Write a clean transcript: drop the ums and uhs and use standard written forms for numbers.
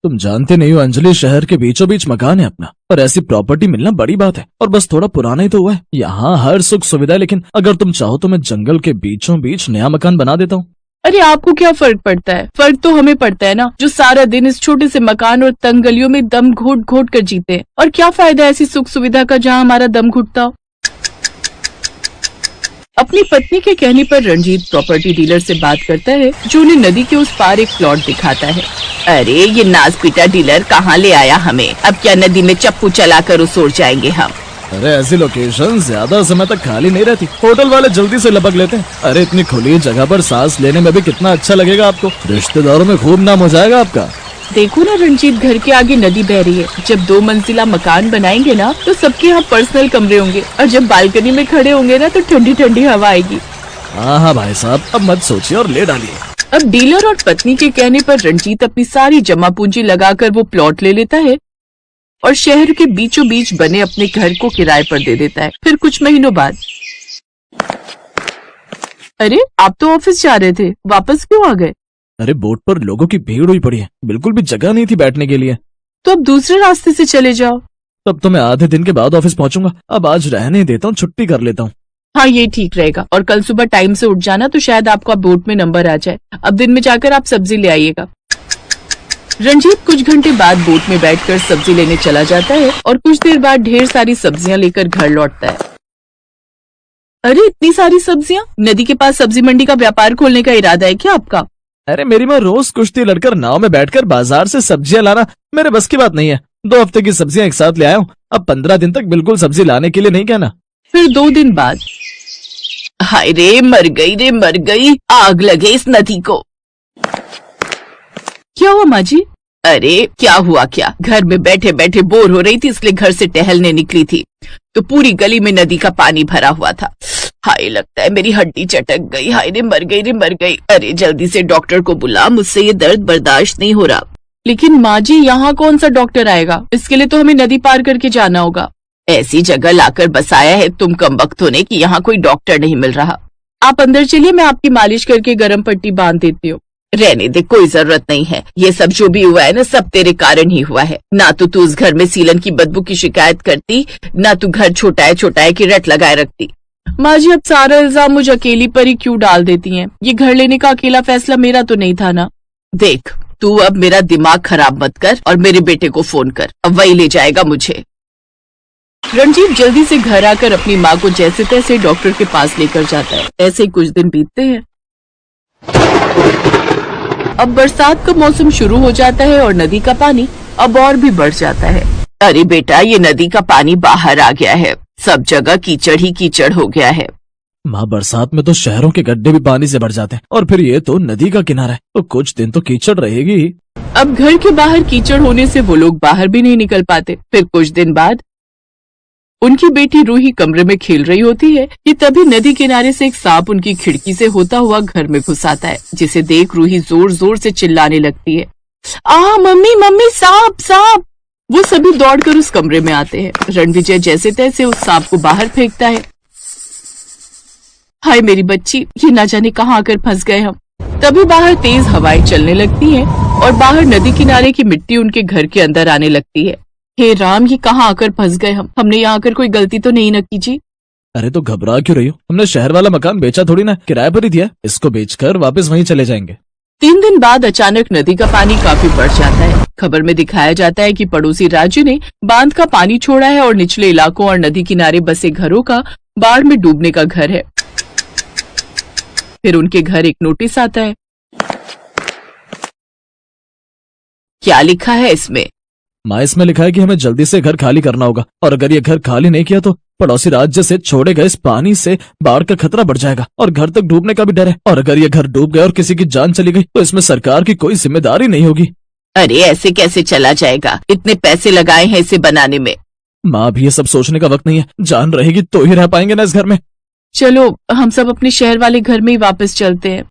तुम जानते नहीं हो अंजलि, शहर के बीचों बीच मकान है अपना, और ऐसी प्रॉपर्टी मिलना बड़ी बात है। और बस थोड़ा पुराना ही तो हुआ है, यहाँ हर सुख सुविधा है, लेकिन अगर तुम चाहो तो मैं जंगल के बीचों बीच नया मकान बना देता हूँ। अरे आपको क्या फर्क पड़ता है? फर्क तो हमें पड़ता है ना, जो सारा दिन इस छोटे से मकान और तंग गलियों में दम घोट घोट कर जीते हैं। और क्या फायदा ऐसी सुख सुविधा का जहाँ हमारा दम घुटता हो। अपनी पत्नी के कहने पर रणजीत प्रॉपर्टी डीलर से बात करता है, जो उन्हें नदी के उस पार एक प्लॉट दिखाता है। अरे ये नाज पीटा डीलर कहाँ ले आया हमें? अब क्या नदी में चप्पू चलाकर उसोर जाएंगे हम? अरे ऐसी लोकेशन ज्यादा समय तक खाली नहीं रहती, होटल वाले जल्दी से लपक लेते हैं। अरे इतनी खुली जगह पर सांस लेने में भी कितना अच्छा लगेगा आपको, रिश्तेदारों में खूब नाम हो जाएगा आपका। देखो ना रंजीत, घर के आगे नदी बह रही है। जब 2 मंजिला मकान बनाएंगे ना तो सबके यहाँ पर्सनल कमरे होंगे, और जब बालकनी में खड़े होंगे ना तो ठंडी ठंडी हवा आएगी। हाँ भाई साहब, अब मत सोचिए और ले डालिए। अब डीलर और पत्नी के कहने पर रंजीत अपनी सारी जमा पूंजी लगाकर वो प्लॉट ले लेता है और शहर के बीचों बीच बने अपने घर को किराए पर दे देता है। फिर कुछ महीनों बाद, अरे आप तो ऑफिस जा रहे थे, वापस क्यों आ गए? अरे बोट पर लोगों की भीड़ हुई पड़ी है, बिल्कुल भी जगह नहीं थी बैठने के लिए। तो अब दूसरे रास्ते से चले जाओ। तब तो मैं आधे दिन के बाद ऑफिस पहुंचूंगा, अब आज रहने देता हूँ, छुट्टी कर लेता हूँ। हाँ ये ठीक रहेगा, और कल सुबह टाइम से उठ जाना तो शायद आपका बोट में नंबर आ जाए। अब दिन में जाकर आप सब्जी ले आइएगा। रंजीत कुछ घंटे बाद बोट में बैठकर सब्जी लेने चला जाता है और कुछ देर बाद ढेर सारी सब्जियां लेकर घर लौटता है। अरे इतनी सारी सब्जियां? नदी के पास सब्जी मंडी का व्यापार खोलने का इरादा है क्या आपका? अरे मेरी माँ रोज कुश्ती लड़कर नाव में बैठकर बाजार से सब्जियां लाना मेरे बस की बात नहीं है। 2 हफ्ते की सब्जियां एक साथ ले आया हूँ, अब 15 दिन तक बिल्कुल सब्जी लाने के लिए नहीं कहना। फिर 2 दिन बाद, हाय रे मर गई, आग लगे इस नदी को। क्या हुआ माँ जी? अरे क्या हुआ क्या, घर में बैठे बैठे बोर हो रही थी, इसलिए घर से टहलने निकली थी तो पूरी गली में नदी का पानी भरा हुआ था। हाय लगता है मेरी हड्डी चटक गई, हाय रे मर गई। अरे जल्दी से डॉक्टर को बुला, मुझसे ये दर्द बर्दाश्त नहीं हो रहा। लेकिन माँ जी यहाँ कौन सा डॉक्टर आएगा, इसके लिए तो हमें नदी पार करके जाना होगा। ऐसी जगह लाकर बसाया है तुम कमबख्त होने की यहाँ कोई डॉक्टर नहीं मिल रहा। आप अंदर चलिए, मैं आपकी मालिश करके गर्म पट्टी बांध देती हूँ। रहने दे, कोई जरूरत नहीं है। ये सब जो भी हुआ है ना, सब तेरे कारण ही हुआ है। ना तो तू उस घर में सीलन की बदबू की शिकायत करती, ना तू घर छोटा है की रट लगाए रखती। माँ जी अब सारा इल्जाम मुझे अकेली पर ही क्यों डाल देती हैं? ये घर लेने का अकेला फैसला मेरा तो नहीं था ना। देख तू अब मेरा दिमाग खराब मत कर और मेरे बेटे को फोन कर, अब वही ले जाएगा मुझे। रणजीत जल्दी से घर आकर अपनी माँ को जैसे तैसे डॉक्टर के पास लेकर जाता है। ऐसे ही कुछ दिन बीतते हैं। अब बरसात का मौसम शुरू हो जाता है और नदी का पानी अब और भी बढ़ जाता है। अरे बेटा, ये नदी का पानी बाहर आ गया है, सब जगह कीचड़ ही कीचड़ हो गया है। माँ बरसात में तो शहरों के गड्ढे भी पानी से भर जाते हैं, और फिर ये तो नदी का किनारा है, तो कुछ दिन तो कीचड़ रहेगी ही। अब घर के बाहर कीचड़ होने से वो लोग बाहर भी नहीं निकल पाते। फिर कुछ दिन बाद उनकी बेटी रूही कमरे में खेल रही होती है कि तभी नदी किनारे से एक सांप उनकी खिड़की से होता हुआ घर में घुस आता है, जिसे देख रूही जोर जोर से चिल्लाने लगती है, मम्मी सांप। वो सभी दौड़कर उस कमरे में आते हैं। रणविजय जैसे तैसे उस सांप को बाहर फेंकता है। हाय मेरी बच्ची, ये ना जाने कहाँ आकर फंस गए हम। तभी बाहर तेज हवाएं चलने लगती हैं और बाहर नदी किनारे की मिट्टी उनके घर के अंदर आने लगती है। हे राम, ये कहाँ आकर फंस गए हम? हमने यहाँ आकर कोई गलती तो नहीं न की जी? अरे तो घबरा क्यों रही हो? हमने शहर वाला मकान बेचा थोड़ी ना, किराए पर ही दिया। इसको बेचकर वापस वहीं चले जाएंगे। 3 दिन बाद अचानक नदी का पानी काफी बढ़ जाता है। खबर में दिखाया जाता है कि पड़ोसी राज्य ने बांध का पानी छोड़ा है और निचले इलाकों और नदी किनारे बसे घरों का बाढ़ में डूबने का घर है। फिर उनके घर एक नोटिस आता है। क्या लिखा है इसमें? माँ इसमें लिखा है कि हमें जल्दी से घर खाली करना होगा, और अगर ये घर खाली नहीं किया तो पड़ोसी राज्य से छोड़े गए इस पानी से बाढ़ का खतरा बढ़ जाएगा और घर तक डूबने का भी डर है। और अगर ये घर डूब गया और किसी की जान चली गई तो इसमें सरकार की कोई जिम्मेदारी नहीं होगी। अरे ऐसे कैसे चला जाएगा? इतने पैसे लगाए हैं इसे बनाने में। माँ भी ये सब सोचने का वक्त नहीं है, जान रहेगी तो ही रह पाएंगे ना इस घर में। चलो हम सब अपने शहर वाले घर में ही वापस चलते हैं।